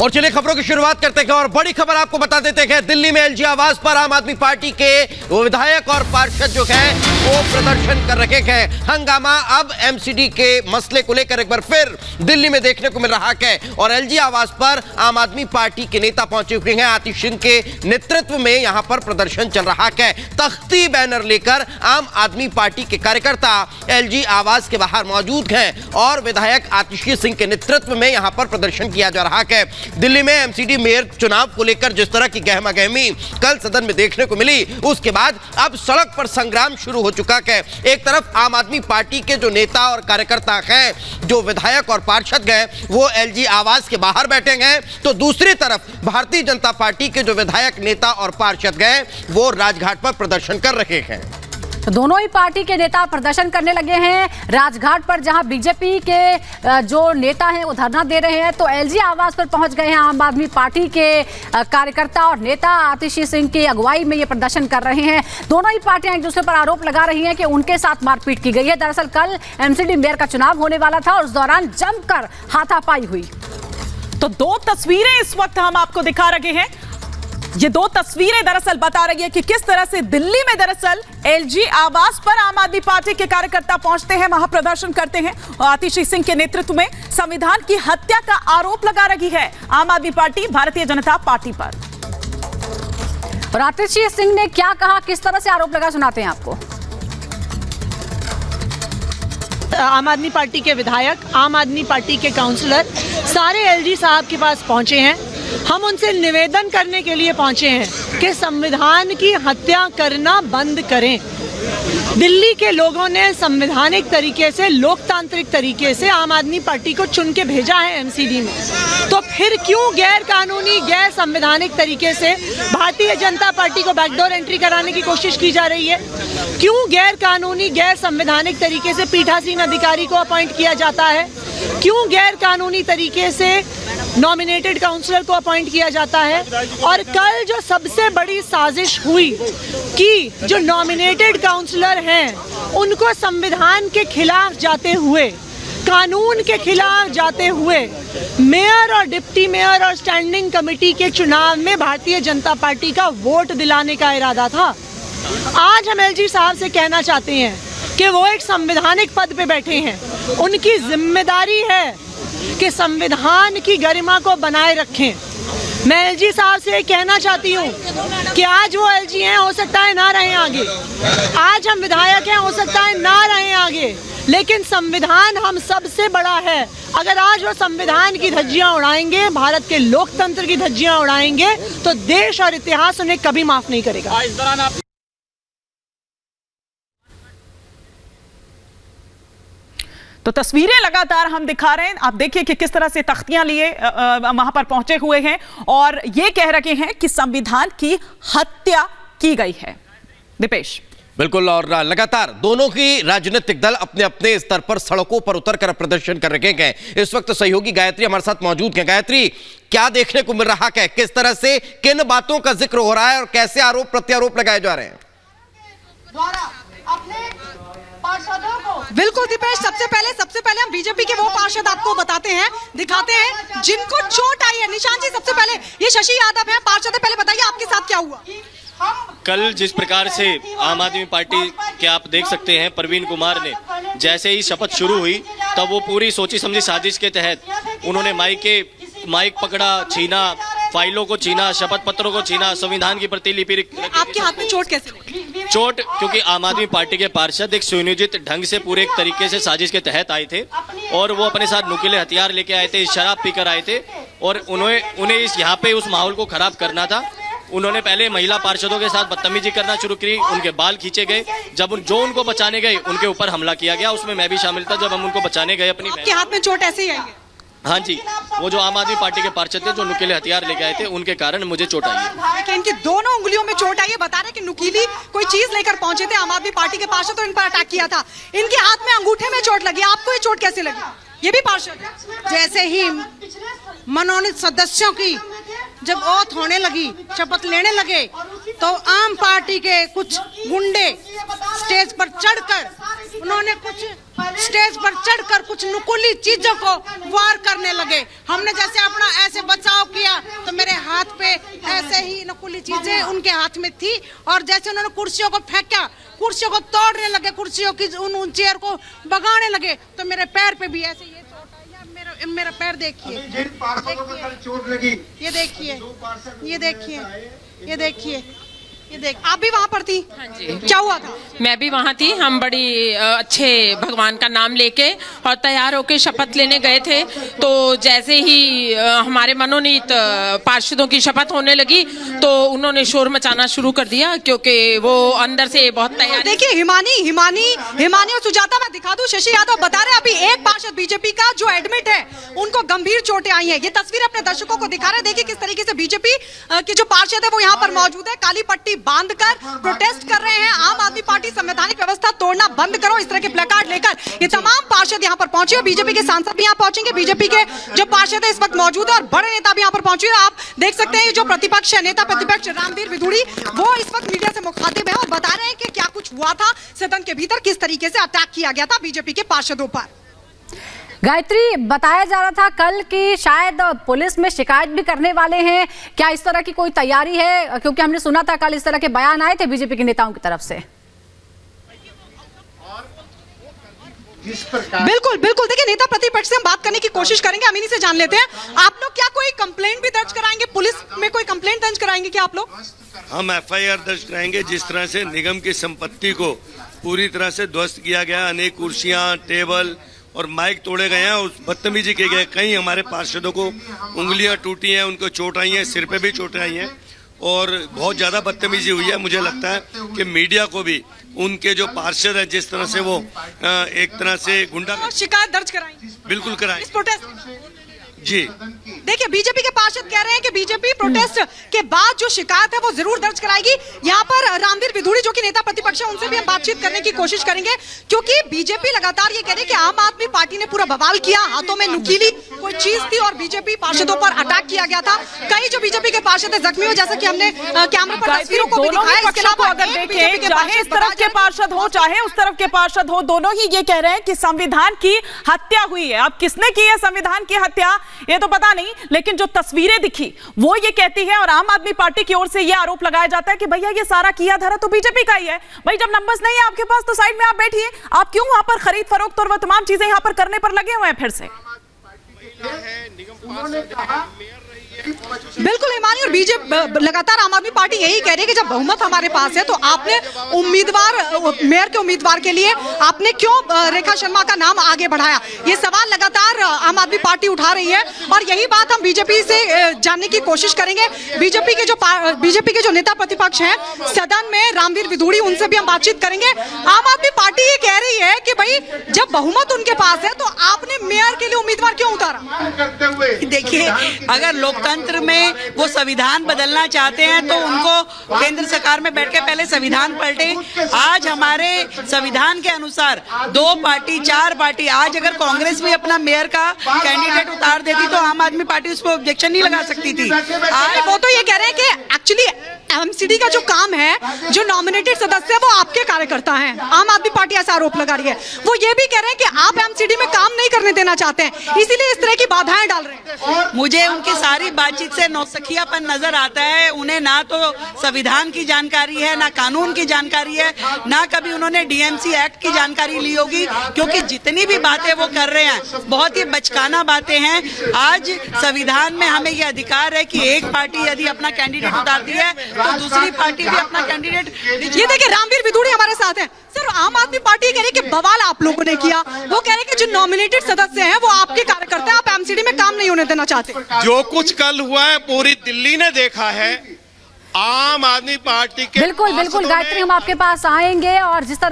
और चलिए खबरों की शुरुआत करते हैं और बड़ी खबर आपको बता देते हैं। दिल्ली में एलजी आवास पर आम आदमी पार्टी के विधायक और पार्षद जो है वो प्रदर्शन कर रहे हैं। हंगामा अब एमसीडी के मसले को लेकर एक बार फिर दिल्ली में देखने को मिल रहा है और एलजी आवास पर आम आदमी पार्टी के नेता पहुंचे हुए हैं। आतिश सिंह के नेतृत्व में यहां पर प्रदर्शन चल रहा है। तख्ती बैनर लेकर आम आदमी पार्टी के कार्यकर्ता एलजी आवास के बाहर मौजूद हैं और विधायक आतिश सिंह के नेतृत्व में यहां पर प्रदर्शन किया जा रहा है। दिल्ली में एमसीडी मेयर चुनाव को लेकर जिस तरह की गहमागहमी कल सदन में देखने को मिली, उसके बाद अब सड़क पर संग्राम शुरू हो चुका है। एक तरफ आम आदमी पार्टी के जो नेता और कार्यकर्ता हैं, जो विधायक और पार्षद हैं, वो एलजी आवास के बाहर बैठे हैं, तो दूसरी तरफ भारतीय जनता पार्टी के जो विधायक, नेता और पार्षद हैं, वो राजघाट पर प्रदर्शन कर रहे हैं। तो दोनों ही पार्टी के नेता प्रदर्शन करने लगे हैं राजघाट पर, जहां बीजेपी के जो नेता हैं वो धरना दे रहे हैं, तो एलजी आवास पर पहुंच गए हैं आम आदमी पार्टी के कार्यकर्ता और नेता आतिश सिंह की अगुवाई में ये प्रदर्शन कर रहे हैं। दोनों ही पार्टियां एक दूसरे पर आरोप लगा रही हैं कि उनके साथ मारपीट की गई है। दरअसल कल एमसीडी मेयर का चुनाव होने वाला था और उस दौरान जमकर हाथापाई हुई। तो दो तस्वीरें इस वक्त हम आपको दिखा रहे हैं। ये दो तस्वीरें दरअसल बता रही है कि किस तरह से दिल्ली में दरअसल एलजी आवास पर आम आदमी पार्टी के कार्यकर्ता पहुंचते हैं, वहां प्रदर्शन करते हैं और आतिश सिंह के नेतृत्व में संविधान की हत्या का आरोप लगा रही है आम आदमी पार्टी भारतीय जनता पार्टी पर। और आतिश सिंह ने क्या कहा, किस तरह से आरोप लगा, सुनाते हैं आपको। आम आदमी पार्टी के विधायक, आम आदमी पार्टी के काउंसलर सारे एलजी साहब के पास पहुंचे हैं। हम उनसे निवेदन करने के लिए पहुंचे हैं कि संविधान की हत्या करना बंद करें। दिल्ली के लोगों ने संवैधानिक तरीके से, लोकतांत्रिक तरीके से आम आदमी पार्टी को चुन के भेजा है एमसीडी में, तो फिर क्यों गैर कानूनी, गैर संवैधानिक तरीके से भारतीय जनता पार्टी को बैकडोर एंट्री कराने की कोशिश की जा रही है? क्यों गैर कानूनी, गैर संवैधानिक तरीके से पीठासीन अधिकारी को अपॉइंट किया जाता है? क्यों गैर कानूनी तरीके से नॉमिनेटेड काउंसलर को अपॉइंट किया जाता है? और कल जो सबसे बड़ी साजिश हुई कि जो नॉमिनेटेड काउंसलर हैं उनको संविधान के खिलाफ जाते हुए, कानून के खिलाफ जाते हुए मेयर और डिप्टी मेयर और स्टैंडिंग कमेटी के चुनाव में भारतीय जनता पार्टी का वोट दिलाने का इरादा था। आज हम एलजी साहब से कहना चाहते हैं कि वो एक संवैधानिक पद पे बैठे हैं, उनकी जिम्मेदारी है कि संविधान की गरिमा को बनाए रखें। मैं एलजी साहब से कहना चाहती हूँ कि आज वो एलजी हैं, हो सकता है ना रहें आगे, आज हम विधायक हैं, हो सकता है ना रहें आगे, लेकिन संविधान हम सबसे बड़ा है। अगर आज वो संविधान की धज्जियां उड़ाएंगे, भारत के लोकतंत्र की धज्जियां उड़ाएंगे, तो देश और इतिहास उन्हें कभी माफ नहीं करेगा। इस दौरान आप तो तस्वीरें लगातार हम दिखा रहे हैं, आप देखिए कि किस तरह से तख्तियां लिए वहां पर पहुंचे हुए हैं और ये कह रहे हैं कि संविधान की हत्या की गई है। दीपेश, बिल्कुल, और लगातार दोनों ही राजनीतिक दल अपने अपने स्तर पर सड़कों पर उतरकर प्रदर्शन कर रहे हैं। इस वक्त सहयोगी गायत्री हमारे साथ मौजूद हैं। गायत्री, क्या देखने को मिल रहा है, किस तरह से, किन बातों का जिक्र हो रहा है और कैसे आरोप प्रत्यारोप लगाए जा रहे हैं? बिल्कुल दीपेश, सबसे पहले हम बीजेपी के वो पार्षद आपको बताते हैं, दिखाते हैं जिनको चोट आई है। निशान जी, सबसे पहले ये शशि यादव हैं, पार्षद है, पहले बताइए आपके साथ क्या हुआ? कल जिस प्रकार से आम आदमी पार्टी के आप देख सकते हैं, प्रवीण कुमार ने जैसे ही शपथ शुरू हुई तब वो पूरी सोची समझी साजिश के तहत उन्होंने माइक पकड़ा, छीना, फाइलों को छीना, शपथ पत्रों को छीना, संविधान की प्रतिलिपि। आपके हाथ में चोट कैसे लगी? चोट क्योंकि आम आदमी पार्टी के पार्षद एक सुनियोजित ढंग से पूरे एक तरीके से साजिश के तहत आए थे और वो अपने साथ नुकीले हथियार लेके आए थे, शराब पीकर आए थे और उन्हें इस यहाँ पे उस माहौल को खराब करना था। उन्होंने पहले महिला पार्षदों के साथ बदतमीजी करना शुरू की, उनके बाल खींचे गए, जब जो उनको बचाने गए उनके ऊपर हमला किया गया, उसमें मैं भी शामिल था। जब हम उनको बचाने गए अपनी, आपके हाथ में चोट ऐसे ही आई है? हाँ जी, वो जो आम आदमी पार्टी के पार्षद थे जो नुकीले हथियार लेके आए थे, उनके कारण मुझे चोट आई है। इनकी दोनों उंगलियों में चोट आई है, बता रहे कि नुकीली कोई चीज लेकर पहुंचे थे आम आदमी पार्टी के पार्षद, तो इन पर अटैक किया था। इनके हाथ में अंगूठे में चोट लगी, आपको ये चोट कैसे लगी? ये भी पार्षद? जैसे ही मनोनीत सदस्यों की जब ओथ होने लगी, शपथ लेने लगे, तो आम पार्टी के कुछ गुंडे स्टेज पर चढ़कर उन्होंने कुछ नुकीली चीजों को वार करने लगे। हमने जैसे अपना ऐसे बचाव किया तो मेरे हाथ पे ऐसे ही नुकीली चीजें उनके हाथ में थी, और जैसे उन्होंने कुर्सियों को फेंका, कुर्सियों को तोड़ने लगे, कुर्सियों की उन चेयर को भगाने लगे, तो मेरे पैर पे भी ऐसे ये चोट आई है। मेरा पैर देखिए, ये देखिए, ये देखिए, ये देखिए, ये देख। आप भी वहाँ पर थी? हाँ जी, क्या हुआ था? मैं भी वहाँ थी। हम बड़ी अच्छे भगवान का नाम लेके और तैयार होके शपथ लेने गए थे, तो जैसे ही हमारे मनोनीत पार्षदों की शपथ होने लगी तो उन्होंने शोर मचाना शुरू कर दिया, क्योंकि वो अंदर से बहुत तैयार। देखिए हिमानी और सुजाता, मैं दिखा दूं, शशि यादव बता रहे हैं अभी एक पार्षद बीजेपी का जो एडमिट है, उनको गंभीर चोटें आई हैं। ये तस्वीर अपने दर्शकों को दिखा रहे हैं। देखिए किस तरीके से बीजेपी के जो पार्षद है वो यहाँ पर मौजूद है, काली पट्टी बांधकर प्रोटेस्ट कर रहे हैं। आम आदमी पार्टी संवैधानिक व्यवस्था तोड़ना बंद करो, इस तरह के प्लेकार्ड लेकर ये तमाम पार्षद यहाँ पर पहुंचे। बीजेपी के सांसद भी यहाँ पहुंचेंगे, बीजेपी के जो पार्षद है इस वक्त मौजूद है, और बड़े नेता भी यहाँ पर पहुंचे। आप देख सकते हैं जो प्रतिपक्ष है, नेता प्रतिपक्ष रामवीर विधुड़ी, वो इस वक्त मीडिया से मुखातिब है और बता रहे हैं कि क्या कुछ हुआ था सदन के भीतर, किस तरीके से अटैक किया गया था बीजेपी के पार्षदों पर। गायत्री, बताया जा रहा था कल कि शायद पुलिस में शिकायत भी करने वाले हैं, क्या इस तरह की कोई तैयारी है? क्योंकि हमने सुना था कल इस तरह के बयान आए थे बीजेपी के नेताओं की तरफ से। बिल्कुल बिल्कुल, देखिए नेता प्रतिपक्ष से हम बात करने की कोशिश करेंगे। अमीनी से जान लेते हैं, आप लोग क्या कोई कंप्लेंट भी दर्ज कराएंगे? पुलिस में कोई कंप्लेंट दर्ज कराएंगे क्या आप लोग? हम FIR दर्ज कराएंगे। जिस तरह से निगम की संपत्ति को पूरी तरह से ध्वस्त किया गया, अनेक कुर्सियां, टेबल और माइक तोड़े गए हैं, उस बदतमीजी किए गए, कई हमारे पार्षदों को उंगलियां टूटी हैं, उनको चोट आई है, सिर पे भी चोटें आई हैं और बहुत ज्यादा बदतमीजी हुई है। मुझे लगता है कि मीडिया को भी उनके जो पार्षद है, जिस तरह से वो एक तरह से गुंडा, शिकायत दर्ज कराएंगे? बिल्कुल कराएं इस प्रोटेस्ट जी। देखिए बीजेपी के पार्षद कह रहे हैं कि बीजेपी प्रोटेस्ट के बाद जो शिकायत है वो जरूर दर्ज कराएगी। यहाँ पर रामवीर विधुड़ी जो कि नेता प्रतिपक्ष है, उनसे भी हम बातचीत करने की कोशिश करेंगे, क्योंकि बीजेपी लगातार ये कह रही है कि आम आदमी पार्टी ने पूरा बवाल किया, हाथों में नुकीली कोई चीज थी और बीजेपी पार्षदों पर अटैक किया गया था। कई जो बीजेपी के पार्षद है जख्मी हुए, जैसा कि हमने कैमरे पर तस्वीरों को भी दिखाया। इसके अलावा अगर देखें, चाहे इस तरफ के पार्षद हो चाहे उस तरफ के पार्षद हो, दोनों ही ये कह रहे हैं कि संविधान की हत्या हुई है। अब किसने की है संविधान की हत्या ये तो पता नहीं, लेकिन जो तस्वीरें दिखी वो ये कहती है, और आम आदमी पार्टी की ओर से ये आरोप लगाया जाता है कि भैया ये सारा किया धरा तो बीजेपी का ही है। भाई जब नंबर्स नहीं है आपके पास तो साइड में आप बैठिए, आप क्यों वहां पर खरीद फरोख्त और वो तमाम चीजें यहां पर करने पर लगे हुए हैं फिर से? बिल्कुल हिमानी, और बीजेपी लगातार आम आदमी पार्टी यही कह रही है कि जब बहुमत हमारे पास है तो आपने मेयर के उम्मीदवार के लिए आपने क्यों रेखा शर्मा का नाम आगे बढ़ाया? ये सवाल लगातार आम आदमी पार्टी उठा रही है और यही बात हम बीजेपी से जानने की कोशिश करेंगे। बीजेपी के जो नेता प्रतिपक्ष हैं सदन में, रामवीर विधुड़ी, उनसे भी हम बातचीत करेंगे। आम आदमी पार्टी ये कह रही है कि भाई जब बहुमत उनके पास है तो आपने मेयर के लिए उम्मीदवार क्यों उतारा? देखिए, अगर लोकतंत्र में वो संविधान बदलना चाहते हैं तो उनको केंद्र सरकार में बैठ के पहले संविधान पलटे। आज हमारे संविधान के अनुसार 2 पार्टी 4 पार्टी, आज अगर कांग्रेस भी अपना मेयर का कैंडिडेट उतार देती तो आम आदमी पार्टी उस पर ऑब्जेक्शन नहीं लगा सकती थी। आज वो तो ये कह रहे हैं कि एक्चुअली एमसीडी का जो काम है, जो नॉमिनेटेड सदस्य है वो आपके कार्यकर्ता हैं। आम आदमी पार्टी ऐसा आरोप लगा रही है। वो ये भी कह रहे हैं कि आप एमसीडी में काम नहीं करने देना चाहते हैं, इसीलिए इस तरह की बाधाएं डाल रहे हैं। मुझे उनकी सारी बातचीत से नौसखियापन नजर आता है। उन्हें ना तो संविधान की जानकारी है, ना कानून की जानकारी है, ना कभी उन्होंने डीएमसी एक्ट की जानकारी ली होगी, क्योंकि जितनी भी बातें वो कर रहे हैं बहुत ही बचकाना बातें हैं। आज संविधान में हमें ये अधिकार है कि एक पार्टी यदि अपना कैंडिडेट उतारती है तो दूसरी पार्टी भी अपना कैंडिडेट। ये देखिए रामवीर विधुड़ी हमारे साथ हैं। सर, आम आदमी पार्टी कह रही है कि बवाल आप लोगों ने किया, वो कह रहे हैं कि जो नॉमिनेटेड सदस्य हैं वो आपके कार्यकर्ता हैं, आप एमसीडी में काम नहीं होने देना चाहते। जो कुछ कल हुआ है पूरी दिल्ली ने देखा है। आम आदमी पार्टी के बिल्कुल गायत्री, हम आपके पास आएंगे और जिस तरह